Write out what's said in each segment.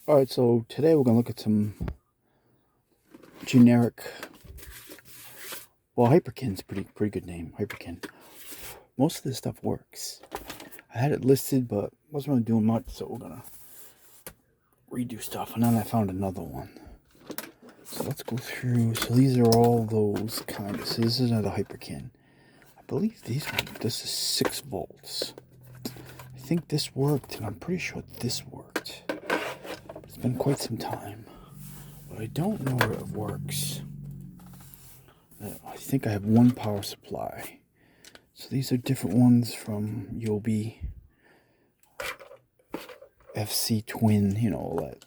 Alright, so today we're going to look at some generic, well, Hyperkin's pretty good name, Hyperkin. Most of this stuff works. I had it listed, but wasn't really doing much, so we're going to redo stuff. And then I found another one. So let's go through. So these are all those kind of, so this is another Hyperkin. I believe this is 6 volts. I think this worked, and I'm pretty sure this worked. It's been quite some time, but I don't know where it works. I think I have one power supply. So these are different ones from Yobi, FC Twin, you know, all that.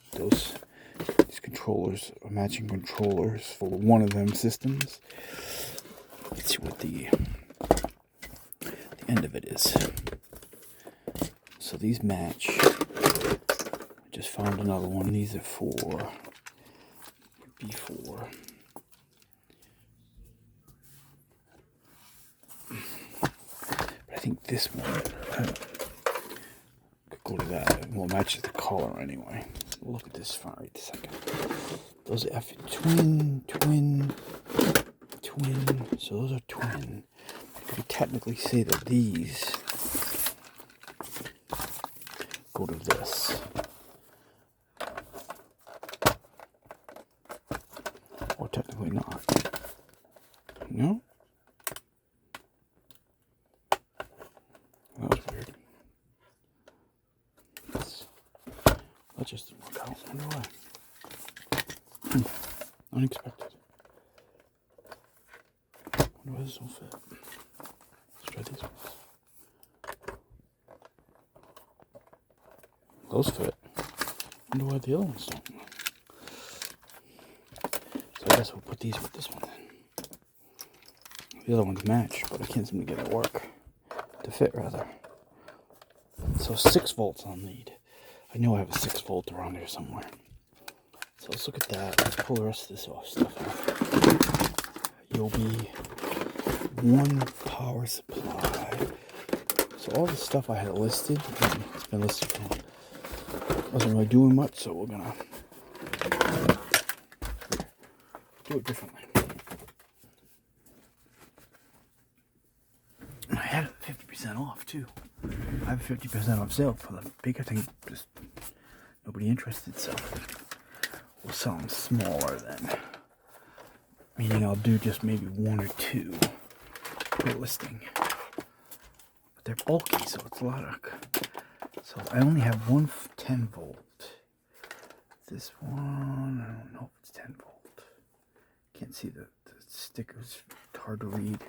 These controllers are matching controllers for one of them systems. Let's see what the end of it is. So these match. I just found another one. These are for B4. I think this one could go to that. Well, matches the color anyway. We'll look at this for right a second. Those are twin. So those are twin. You could technically say that these go to this. Or technically not. No? That was weird. That just didn't work out. I wonder why. Unexpected. I wonder why this will fit. Let's try these ones. Those fit. I wonder why the other ones don't. So I guess we'll put these with this one then. The other ones match, but I can't seem to get it to work. To fit, rather. So 6 volts I'll need. I know I have a 6 volt around here somewhere. So let's look at that. Let's pull the rest of this stuff off. Yobi, one power supply. So all the stuff I had listed, it's been listed for, wasn't really doing much, so we're gonna do it differently. I had it 50% off too. I have a 50% off sale for the bigger thing. Just nobody interested, so we'll sell them smaller then. Meaning I'll do just maybe 1 or 2 per listing. But they're bulky, so it's a lot of. So I only have one 10 volt. This one, I don't know if it's 10 volt. Can't see the stickers. It's hard to read.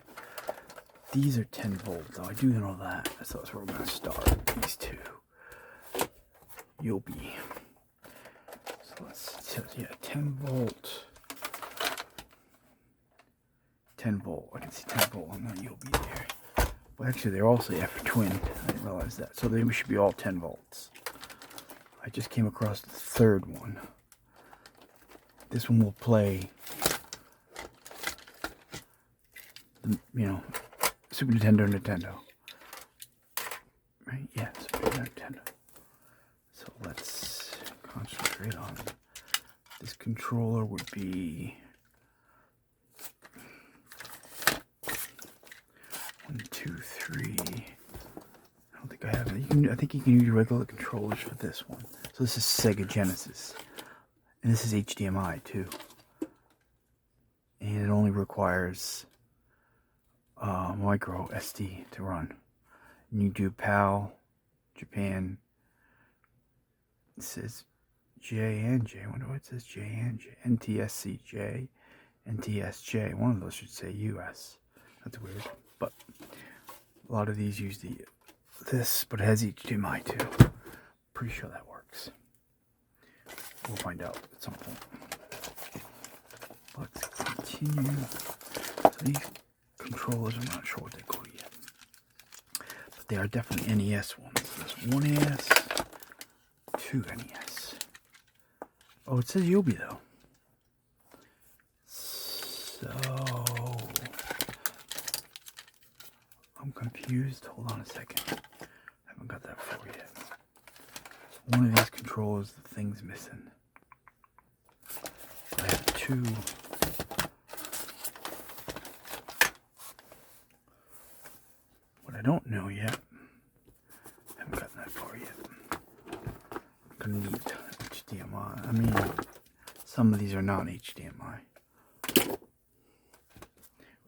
These are 10 volt, though. I do know that. So that's where we're going to start. These 2. Yobi. So let's, yeah, 10 volt. 10 volt. I can see 10 volt on the Yobi there. Well, actually, they're also for twin. I didn't realize that. So they should be all 10 volts. I just came across the third one. This one will play, Super Nintendo. Right? Yeah, Super Nintendo. So let's concentrate on this controller. Would be 1, 2, 3. I don't think I have it. I think you can use regular controllers for this one. So this is Sega Genesis, and this is HDMI too. And it only requires micro SD to run. And you do PAL, Japan. It says J and J. I wonder what it says J and J. NTSC-J, NTSJ. One of those should say US. That's weird. But a lot of these use this, but it has HDMI too. Pretty sure that works. We'll find out at some point. Let's continue. So these controllers, I'm not sure what they go to yet. But they are definitely NES ones. There's 1 NES, 2 NES. Oh, it says Yobi though. So I'm confused. Hold on a second. I haven't got that for yet. one of these controllers, the thing's missing. I have two. What I don't know yet, I haven't gotten that far yet. I'm gonna need HDMI. I mean, some of these are not HDMI.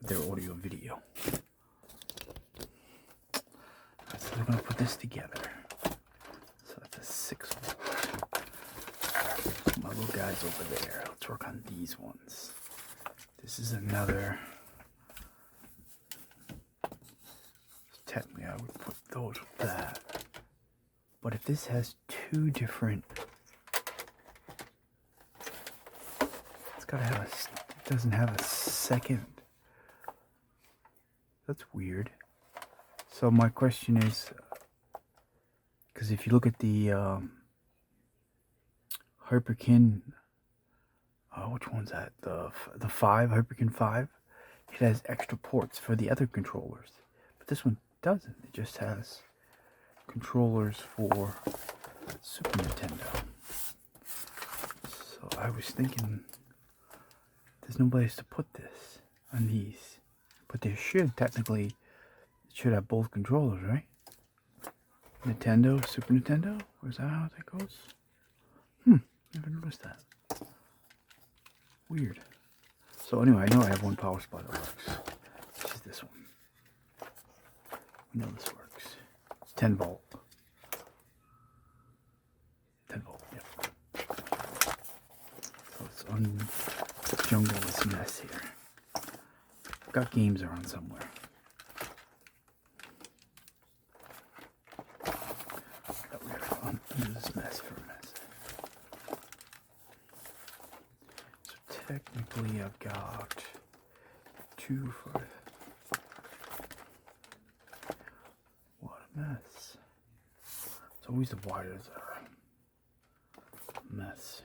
They're audio and video. Right, so they're gonna put this together. So that's a 6 volt. My little guy's over there. Let's work on these ones. This is another. Technically, I would put those with that. But if this has two different, it's gotta have it doesn't have a second. That's weird. So my question is, because if you look at the Hyperkin, which one's that? The 5, Hyperkin 5, it has extra ports for the other controllers. But this one doesn't. It just has controllers for Super Nintendo. So I was thinking, there's no place to put this on these. But there should, technically, it should have both controllers, right? Nintendo, Super Nintendo? Or is that how that goes? Never noticed that. Weird. So anyway, I know I have one power supply that works. Which is this one. We know this works. It's 10 volt. 10 volt, yep. So let's unjungle this mess here. I've got games around somewhere. But we gotta undo this mess for a mess. So technically I've got 2 for... What a mess. It's always the wires that are a mess.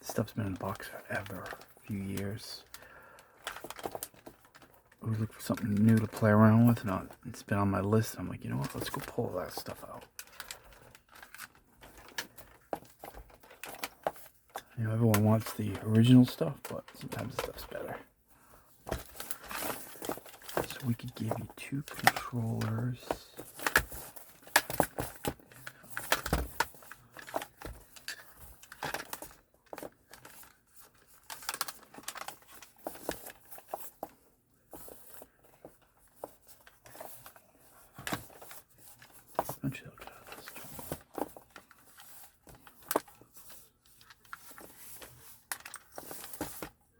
This stuff's been in the box forever. A few years. I always look for something new to play around with, and it's been on my list. I'm like, you know what, let's go pull that stuff out. You know, everyone wants the original stuff, but sometimes the stuff's better. So we could give you 2 controllers. Eventually I'll get out of this jungle.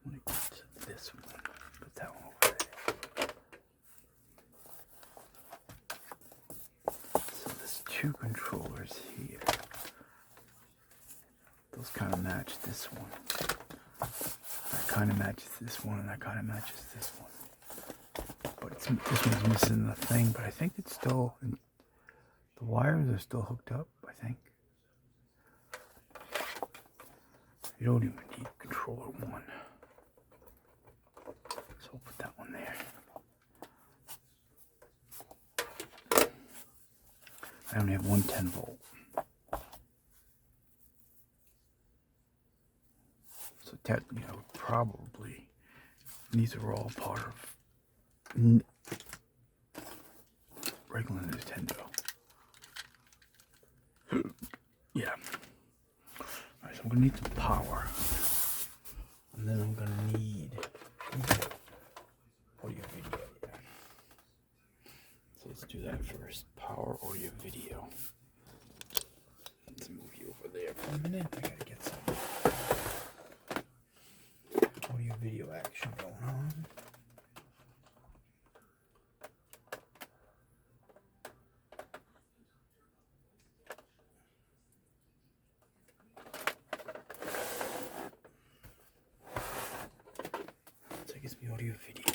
Let me put this one. Put that one over there. So there's 2 controllers here. Those kind of match this one. That kind of matches this one, and that kind of matches this one. But this one's missing the thing, but I think it's still... The wires are still hooked up, I think. You don't even need controller 1. So we'll put that one there. I only have one 10 volt. So technically I would probably, these are all part of regular Nintendo. Yeah. Alright, so I'm gonna need some power. And then I'm gonna need audio video. Yeah. So let's do that first. Power, audio, video. Let's move you over there for a minute. I gotta get some audio video action going on. Gives me audio video.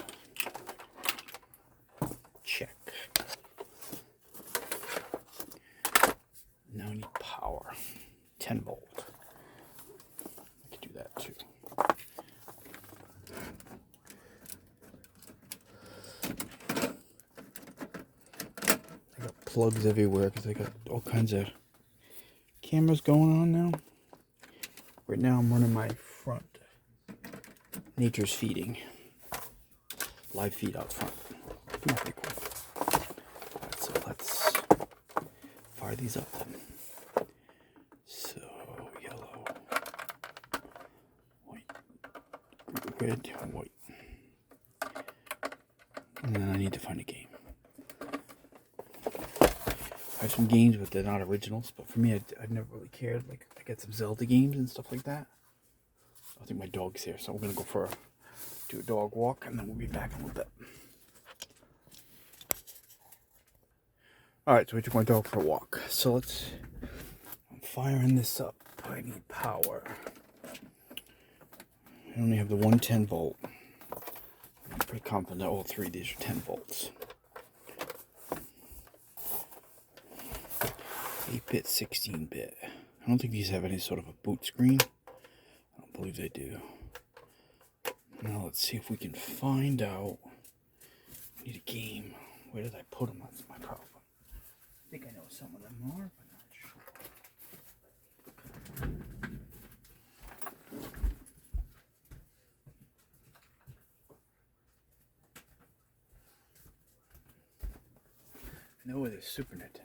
Check. Now I need power. 10 volt. I could do that too. I got plugs everywhere because I got all kinds of cameras going on now. Right now I'm running my front Nature's Feeding live feed out front. Pretty cool. Alright, so let's fire these up then. So yellow, white, red, white. And then I need to find a game. I have some games, but they're not originals. But for me, I've never really cared. Like, I get some Zelda games and stuff like that. I think my dog's here, so we're gonna go do a dog walk, and then we'll be back in a little bit. All right, so we took my dog for a walk. So I'm firing this up. I need power. I only have the 110 volt. I'm pretty confident that all three of these are 10 volts. 8-bit, 16-bit. I don't think these have any sort of a boot screen. I don't believe they do. Now let's see if we can find out. I need a game. Where did I put them? That's my problem. I think I know some of them are, but not sure. I know where there's Super Nintendo.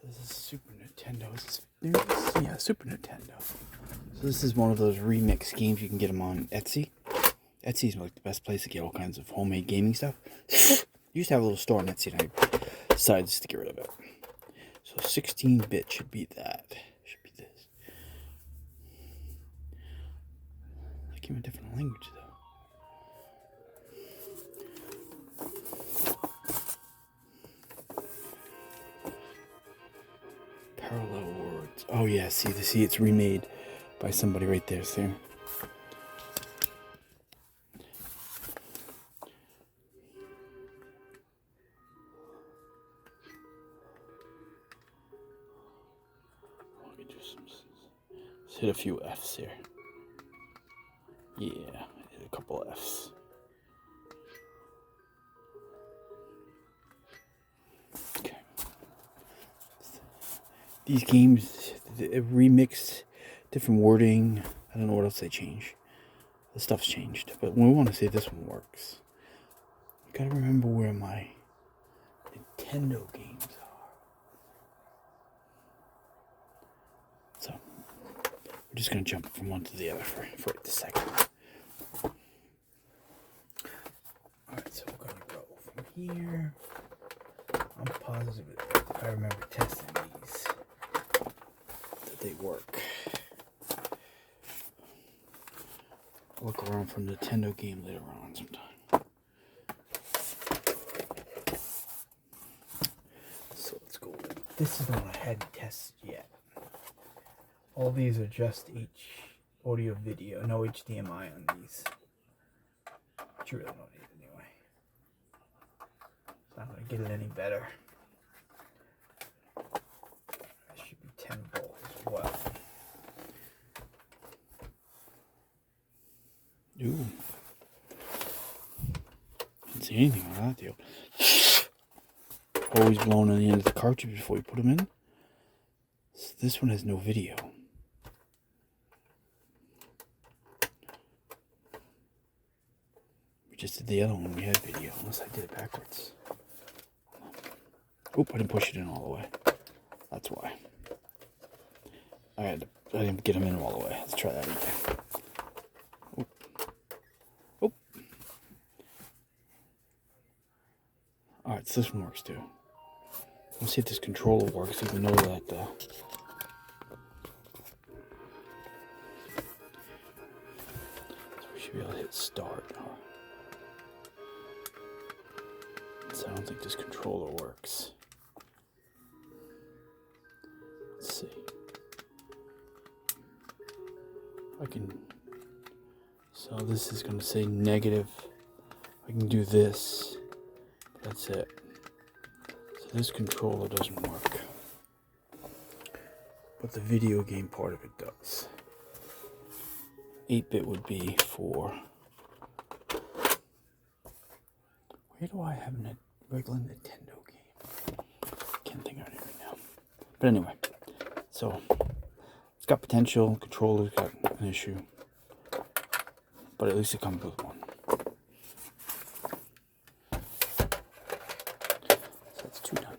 This is Super Nintendo. Yeah, Super Nintendo. So this is one of those remix games. You can get them on Etsy. Etsy's like the best place to get all kinds of homemade gaming stuff. You used to have a little store on Etsy, and I decided just to get rid of it. So 16-bit should be that. Should be this. I came in a different language though. Parallel words. Oh yeah, see, it's remade by somebody right there. See. Let's hit a few F's here. Yeah, hit a couple F's. Okay. These games remix, different wording. I don't know what else they change. The stuff's changed, but we want to see if this one works. Gotta remember where my Nintendo games are. So we're just gonna jump from one to the other for a second. Alright, so we're gonna go from here. I'm positive if I remember testing these that they work. I'll look around for a Nintendo game later on sometime. So let's go. This is the one I hadn't tested yet. All these are just audio video, no HDMI on these. But you really don't need it anyway. It's not going to get it any better. It should be 10 volts as well. Ooh. Didn't see anything on that deal. Always blowing on the end of the cartridge before you put them in. So this one has no video. We just did the other one, we had video, unless I did it backwards. Oop, I didn't push it in all the way. That's why. I didn't get them in all the way. Let's try that again. Oop. Oop. Alright, so this one works too. Let's see if this controller works, even though that so we should be able to hit start. So I don't think this controller works. Let's see. I can, so this is going to say negative. I can do this. That's it. So this controller doesn't work. But the video game part of it does. 8-bit would be for... Where do I have a regular Nintendo game? Can't think of it right now. But anyway, so it's got potential. Controller's got an issue. But at least it comes with one. So that's 2 done.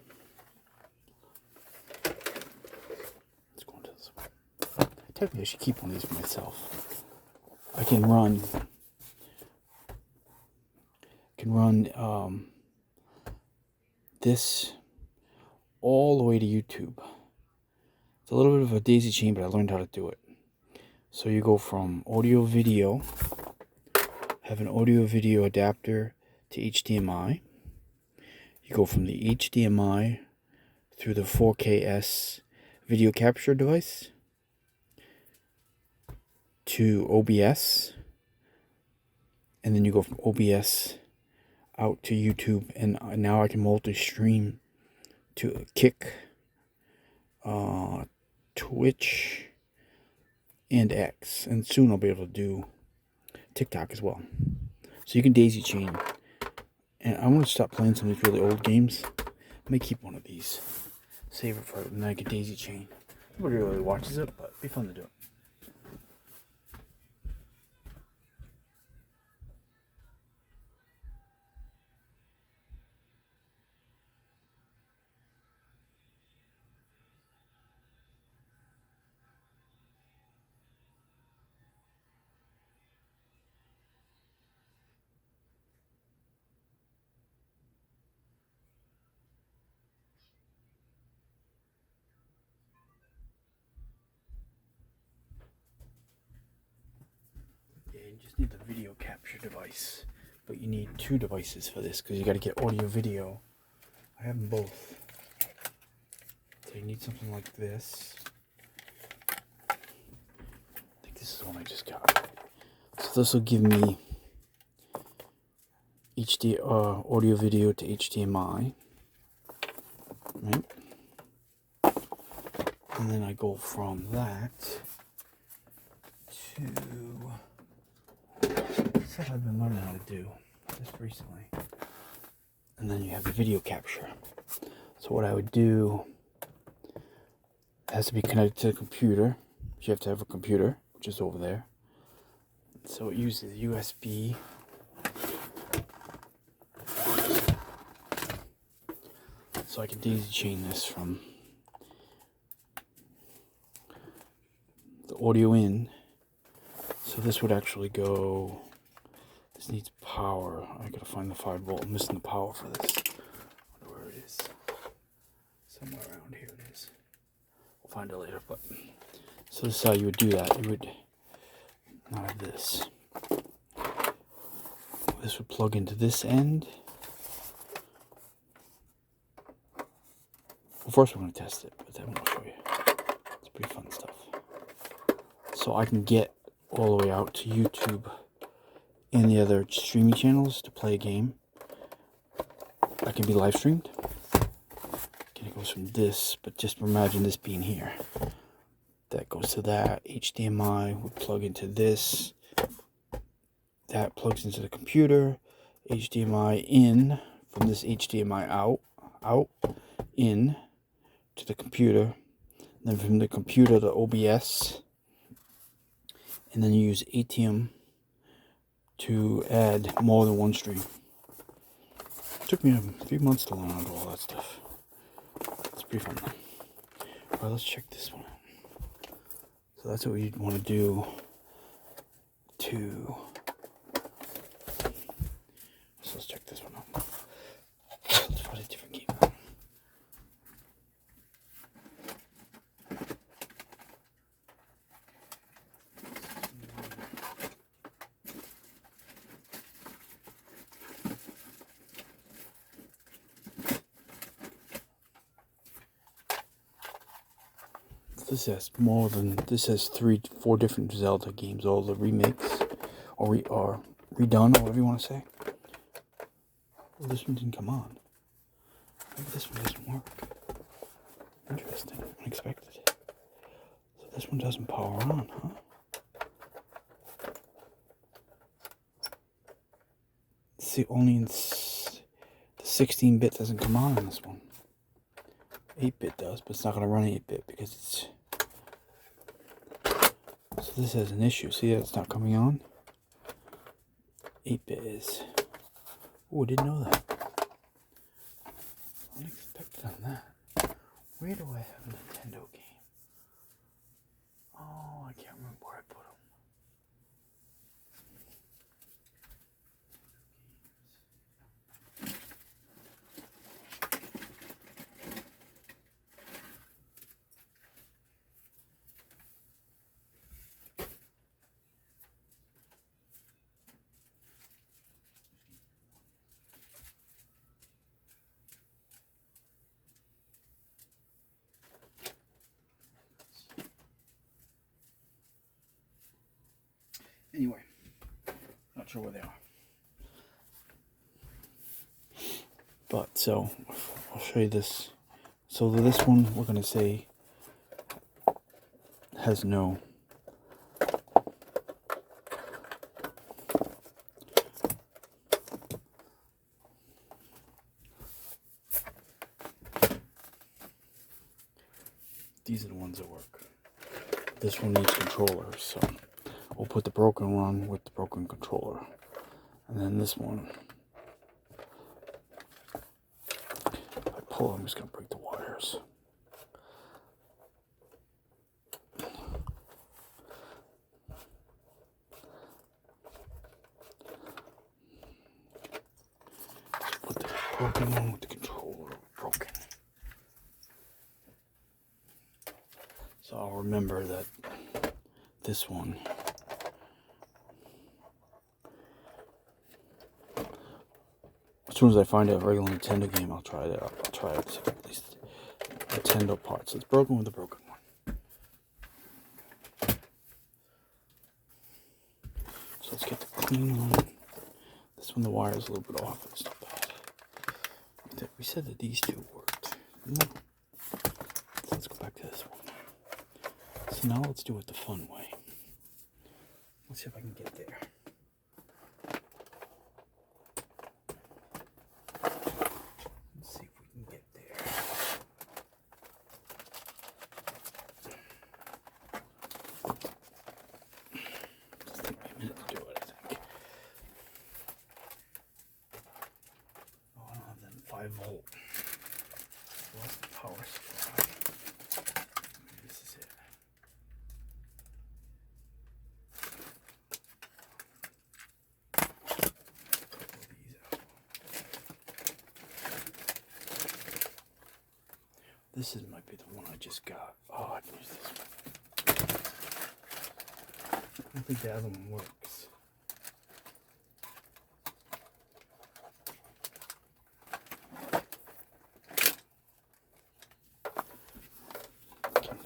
Let's go into this one. Technically, I should keep one of these for myself. I can run this all the way to YouTube. It's a little bit of a daisy chain, but I learned how to do it. So you go from audio video, have an audio video adapter to HDMI. You go from the HDMI through the 4KS video capture device to OBS, and then you go from OBS out to YouTube, and now I can multi-stream to Kick, Twitch, and X, and soon I'll be able to do TikTok as well. So you can daisy chain, and I'm going to stop playing some of these really old games. I may keep one of these, save it for it, and then I can daisy chain. Nobody really watches it, but it'd be fun to do it. You just need the video capture device, but you need 2 devices for this because you got to get audio video. I have them both, so you need something like this. I think this is the one I just got. So this will give me audio video to HDMI, right? And then I go from that to stuff I've been learning how to do just recently. And then you have the video capture. So what I would do, it has to be connected to the computer. You have to have a computer, which is over there. So it uses USB. So I can daisy chain this from the audio in. So this would actually go, this needs power. I gotta find the 5-volt. I'm missing the power for this. I wonder where it is. Somewhere around here it is. We'll find it later, but so this is how you would do that. You would not have this. This would plug into this end. Well, first we're going to test it, but then I'll show you. It's pretty fun stuff. So I can get all the way out to YouTube and the other streaming channels to play a game. That can be live streamed. Okay, it goes from this, but just imagine this being here. That goes to that. HDMI would plug into this. That plugs into the computer. HDMI in from this HDMI out, in to the computer. Then from the computer to OBS. And then you use ATEM to add more than one stream. It took me a few months to learn how to do all that stuff. It's pretty fun. Alright, let's check this one out. So that's what you'd want to do to... So let's check this one out. Let's try a different game. this has more than, this has 4 different Zelda games, all the remakes, or redone, or whatever you want to say. Well, this one didn't come on. Maybe this one doesn't work. Interesting, unexpected. So this one doesn't power on, huh? See, only in the 16-bit doesn't come on this one. 8-bit does, but it's not going to run 8-bit because it's... So this has an issue. See that it's not coming on? 8-bit is. Oh, I didn't know that. Unexpected on that. Where do I have a Nintendo game? Oh, I can't remember where I put them. Anyway, not sure where they are. But, so, I'll show you this. So this one, we're going to say, has no... These are the ones that work. This one needs controllers, so we'll put the broken one with the broken controller. And then this one, if I pull, I'm just going to break the wires. So put the broken one with the controller broken. So I'll remember that this one as soon as I find a regular Nintendo game, I'll try that. I'll try it, at least Nintendo parts. So it's broken with a broken one. So let's get the clean one. This one, the wire is a little bit off. It's not bad. We said that these two worked. So let's go back to this one. So now let's do it the fun way. Let's see if I can get there. Let's see if we can get there. Just take me a minute to do it, I think. Oh, I don't have that 5-volt. So what's the power supply? This is it. This might be the one I just got. Oh, I can use this one. I don't think the other one works.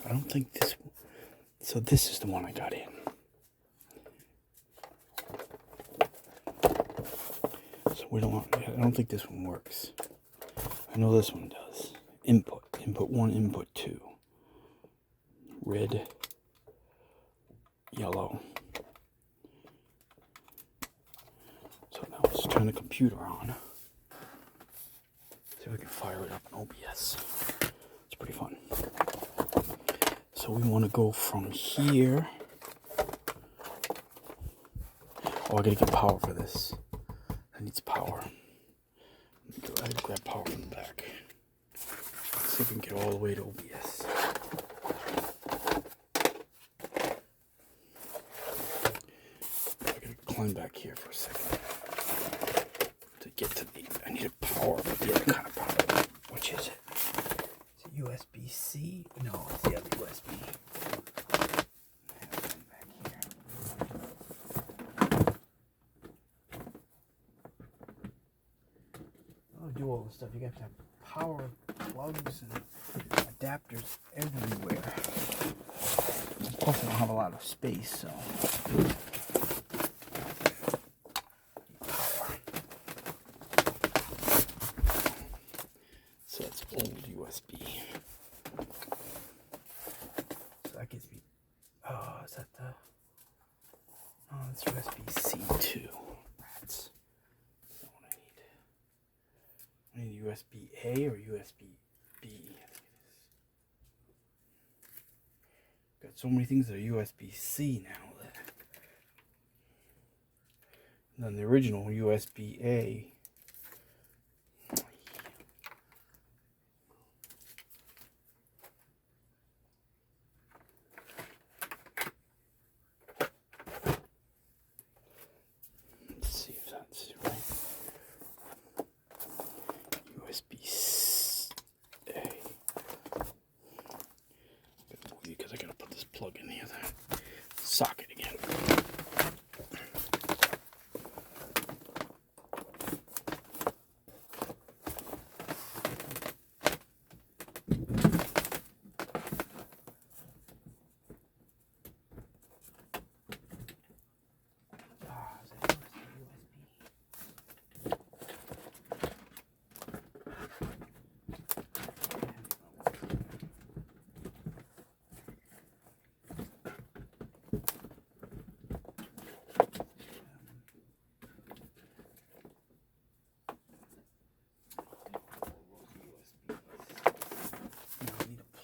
I don't think this one. So this is the one I got in. So we don't want, I don't think this one works. I know this one does. Input 1, input 2. Red, yellow. So now let's turn the computer on. See if we can fire it up in OBS. It's pretty fun. So we want to go from here. Oh, I gotta get power for this. That needs power. I gotta grab power from the back. Let's see if we can get all the way to OBS. I gotta climb back here for a second to get to the. I need a power, but the other kind of power. Which is it? Is it USB-C? No, it's the other USB. Do all the stuff. You got to have power plugs and adapters everywhere. Plus, I don't have a lot of space, so. So that's old USB. So that gives me. Oh, is that the? Oh, it's USB-C too. Rats. That's not what I need. I need USB-A or USB-B. Got so many things that are USB-C now. And then the original USB-A. Let's see if that's right. USB-A. Because I gotta put this plug in the other socket again.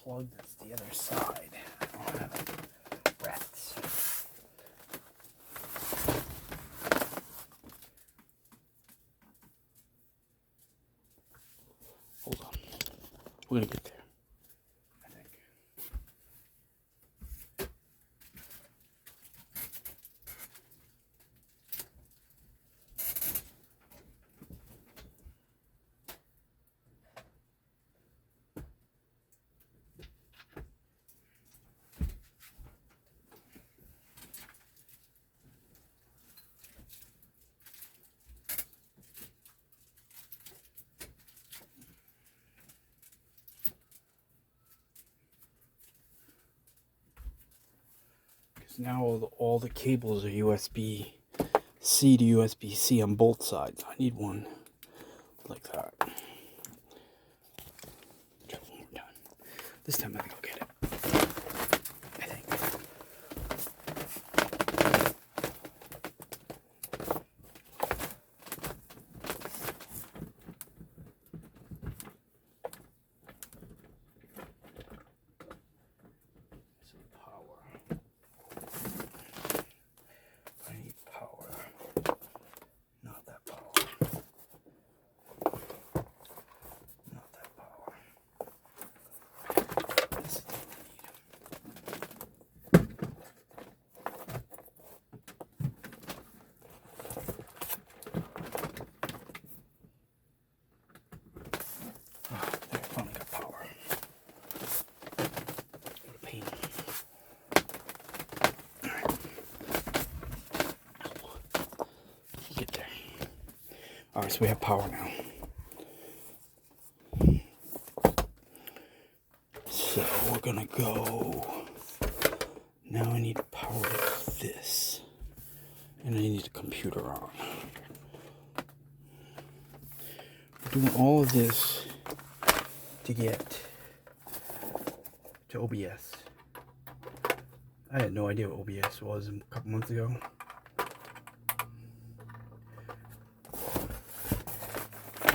Plug that's the other side. I don't have rats. Hold on. We're gonna get there. I think. Now all the cables are USB-C to USB-C on both sides. I need one like that. Try one more time. This time I think I'll get it. I think. Alright, so we have power now. So we're gonna go. Now I need to power this. And I need the computer on. We're doing all of this to get to OBS. I had no idea what OBS was a couple months ago.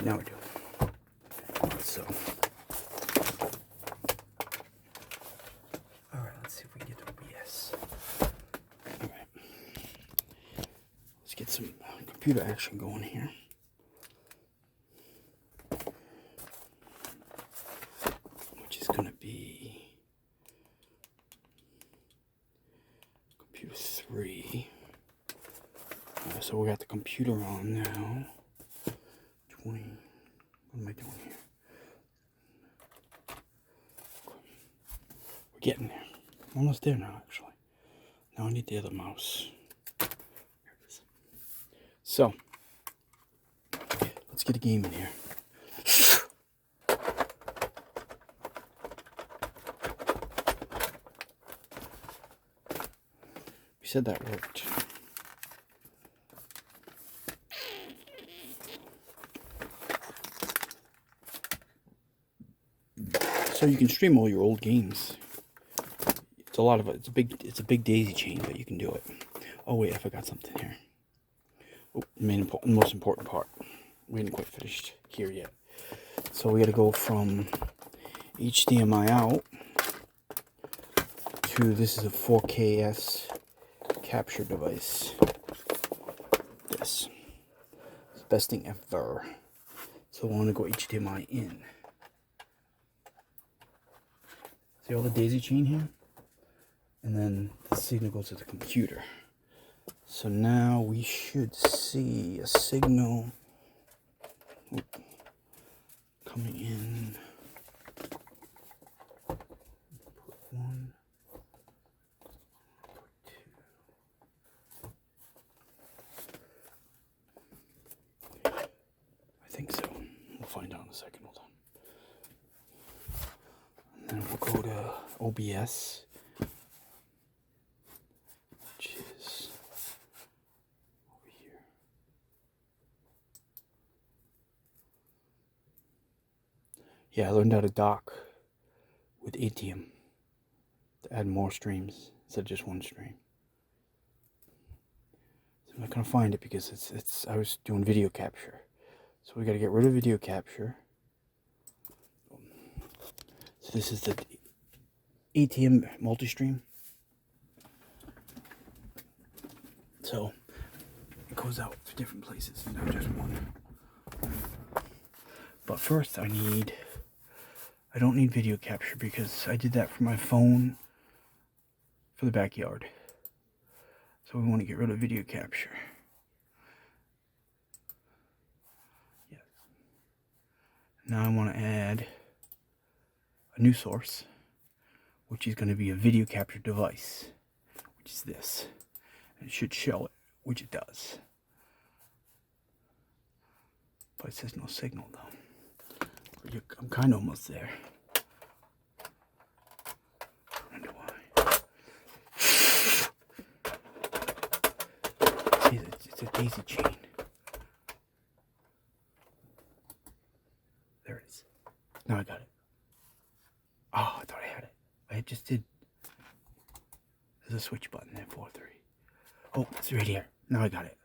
Now we do. So, all right. Let's see if we can get to OBS. All right. Let's get some computer action going here. Which is going to be computer 3. So we got the computer on now. 20. What am I doing here? We're getting there. Almost there now, actually. Now I need the other mouse. Here it is. So, let's get a game in here. said that worked. So you can stream all your old games. It's a lot of it. It's a big daisy chain, but you can do it. Oh wait, I forgot something here. Oh, most important part. We didn't quite finish here yet. So we got to go from HDMI out to, this is a 4KS capture device. This. It's the best thing ever. So I want to go HDMI in. See all the daisy chain here? And then the signal goes to the computer. So now we should see a signal coming in. Put 1, put 2. I think so. We'll find out in a second. Hold on. And then we'll go to OBS, which is over here. Yeah, I learned how to dock with ATEM to add more streams instead of just one stream. So I'm not gonna find it because it's I was doing video capture. So we gotta get rid of video capture. So this is the ATEM multi-stream. So it goes out to different places, not just one. But first I don't need video capture because I did that for my phone for the backyard. So we want to get rid of video capture. Yes. Now I want to add a new source, which is going to be a video capture device, which is this. And it should show it, which it does. But it says no signal though. I'm kind of almost there. I wonder why. See, it's a daisy chain. There it is. Now I got it. Oh, I thought I had it. I just did. There's a switch button there, 4-3. Oh, it's right here. Now I got it.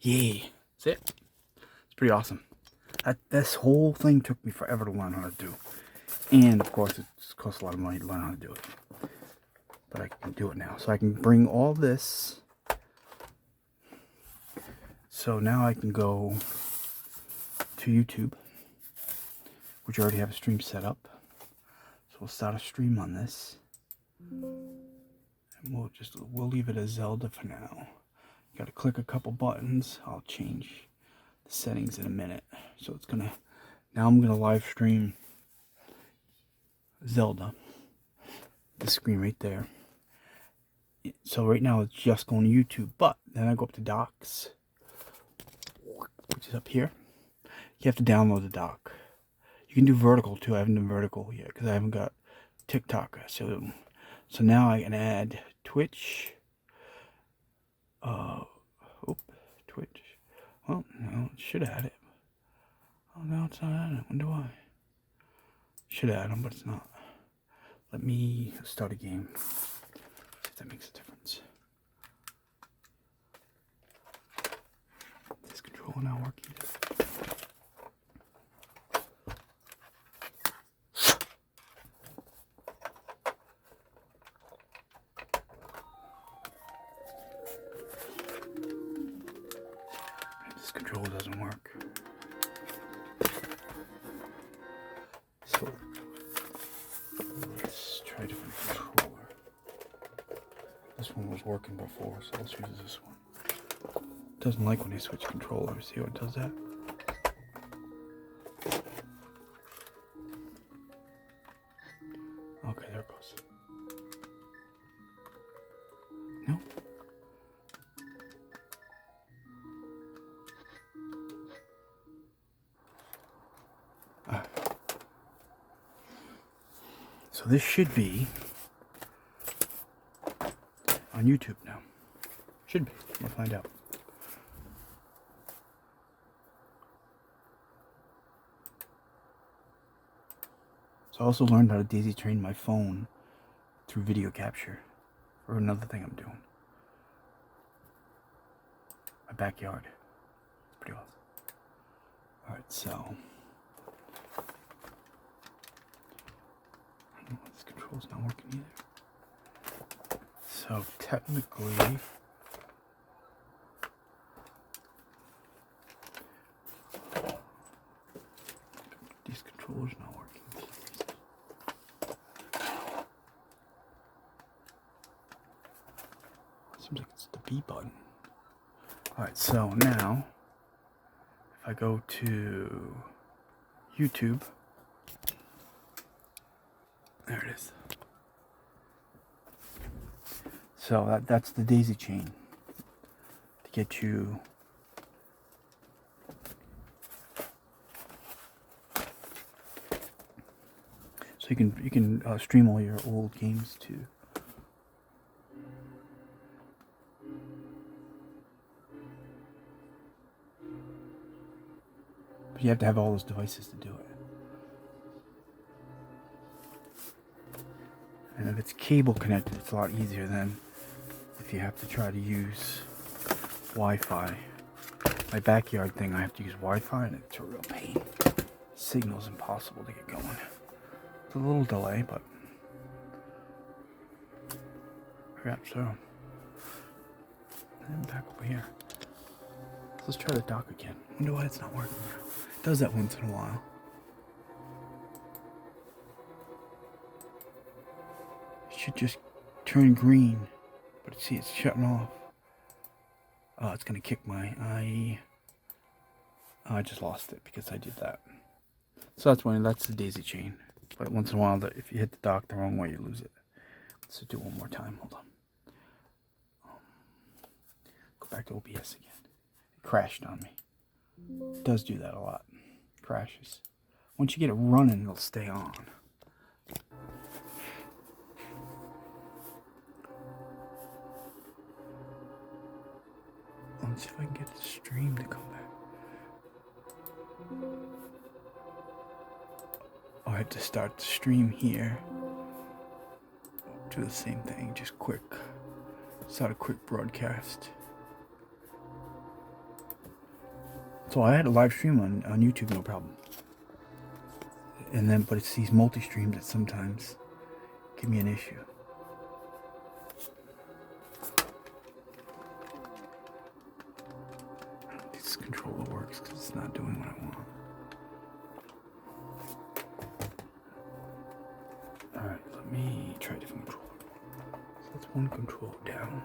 Yay. That's it. It's pretty awesome. This whole thing took me forever to learn how to do. And, of course, it costs a lot of money to learn how to do it. But I can do it now. So I can bring all this. So now I can go to YouTube, which I already have a stream set up. So we'll start a stream on this. And we'll leave it as Zelda for now. You gotta click a couple buttons. I'll change the settings in a minute. So it's gonna, now I'm gonna live stream Zelda. The screen right there. So right now it's just going to YouTube, but then I go up to Docs, which is up here. You have to download the dock. You can do vertical too. I haven't done vertical yet because I haven't got TikTok. So now I can add Twitch. Twitch. Well, no, it should add it. Oh, no, it's not adding it. Wonder why. Should add them, but it's not. Let me start a game. If that makes a difference. Is this controller not working? This controller doesn't work. So let's try a different controller. This one was working before, so let's use this one. It doesn't like when I switch controllers. See how it does that? Okay, there it goes. No. So this should be on YouTube now. Should be. We'll find out. So I also learned how to daisy train my phone through video capture for another thing I'm doing. My backyard. It's pretty awesome. Alright, so I don't know, this control's not working either. So technically these controllers not working for some reason. Seems like it's the B button. Alright, so now if I go to YouTube, there it is. So that's the daisy chain to get you so you can stream all your old games too. But you have to have all those devices to do it. And if it's cable connected, it's a lot easier than if you have to try to use Wi-Fi. My backyard thing, I have to use Wi-Fi, and it's a real pain. Signal's impossible to get going. It's a little delay, but perhaps so. And back over here. Let's try the dock again. I wonder why it's not working now. It does that once in a while. It should just turn green, but see, it's shutting off. Oh, it's gonna kick my I just lost it because I did that. So that's the daisy chain. But once in a while, if you hit the dock the wrong way, you lose it. Let's do it one more time. Hold on. Go back to OBS again. It crashed on me. It does do that a lot. It crashes. Once you get it running, it'll stay on. Let's see if I can get the stream to come back. Oh, I have to start the stream here. Do the same thing, just quick. Start a quick broadcast. So I had a live stream on YouTube, no problem. And then, but it's these multi-streams that sometimes give me an issue. This controller works because it's not doing what I want. Alright, let me try a different controller. So that's one controller down.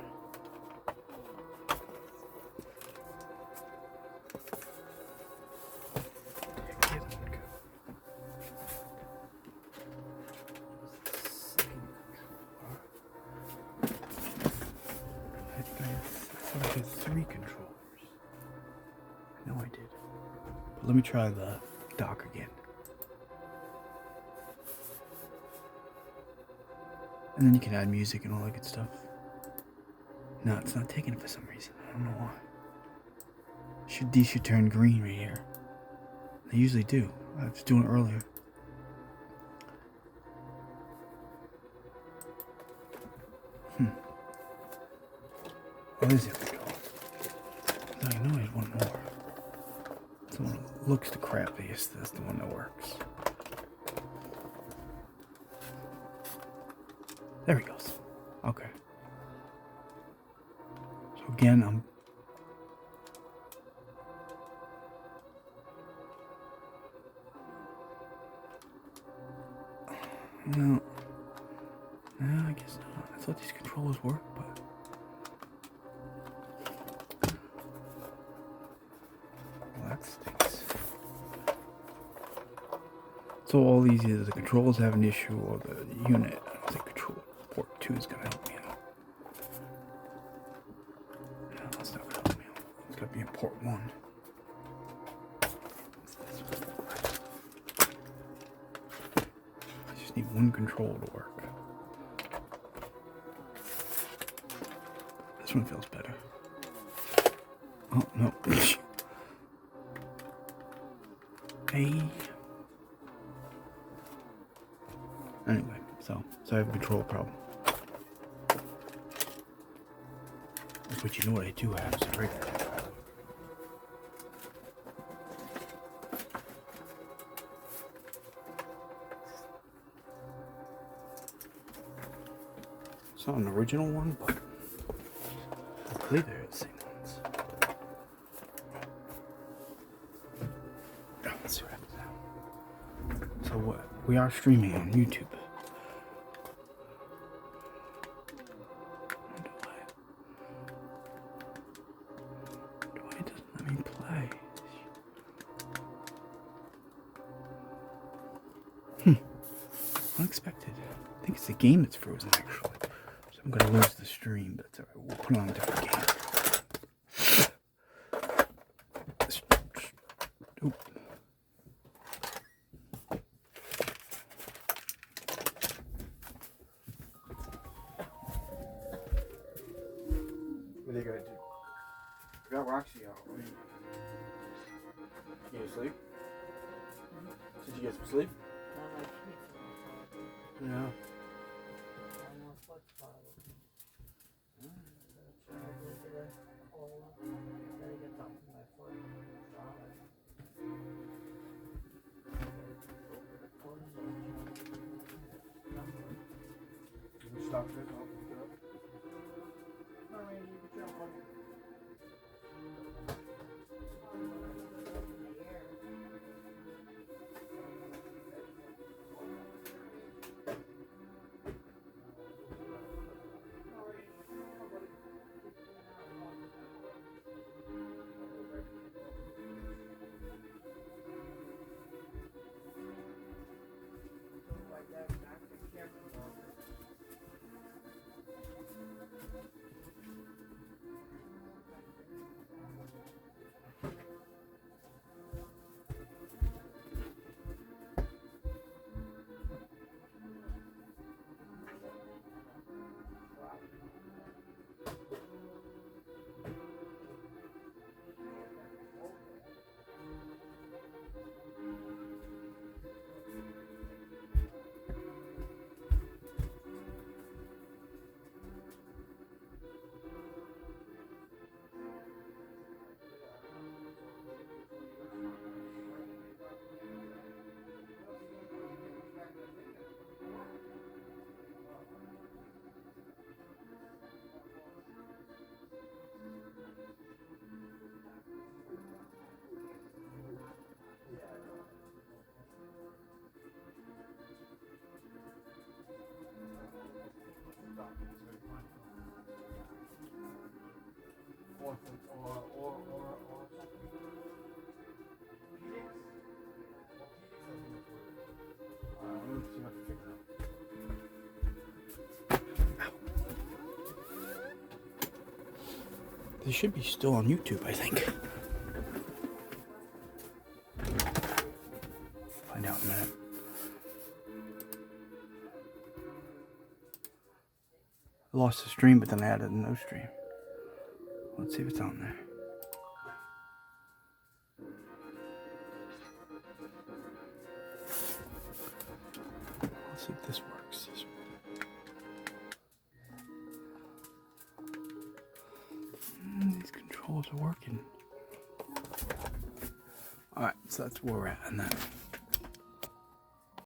Three controllers. I know I did. But let me try the dock again. And then you can add music and all that good stuff. No, it's not taking it for some reason. I don't know why. These should turn green right here. They usually do. I was doing it earlier. What is it? No, I know there's one more. It's the one that looks the crappiest. That's the one that works. There he goes. Okay. So again, No, I guess not. I thought these controllers worked, but well, that stinks. So all these either the controllers have an issue or the unit. I don't think control port 2 is gonna help me out. No, that's not gonna help me out. It's gotta be in port 1. I just need one controller to work. This one feels better. Oh, no. Hey. Anyway, so I have a control problem. But you know what I do have is a regular controller. It's not an original one, but I believe they're the same ones. Oh, let's see what happens now. So what? We are streaming on YouTube. Why it doesn't let me play? Unexpected. I think it's the game that's frozen actually. So I'm gonna lose the stream, but that's alright. We'll put it on a different game. Oop. What are they gonna do? We got Roxy out. You get sleep? Did you get some sleep? Yeah. Stop this. I'll pick it up. They should be still on YouTube, I think. Find out in a minute. I lost the stream, but then I added a no stream. Let's see if it's on there. Let's see if this works. These controls are working. Alright, so that's where we're at on that.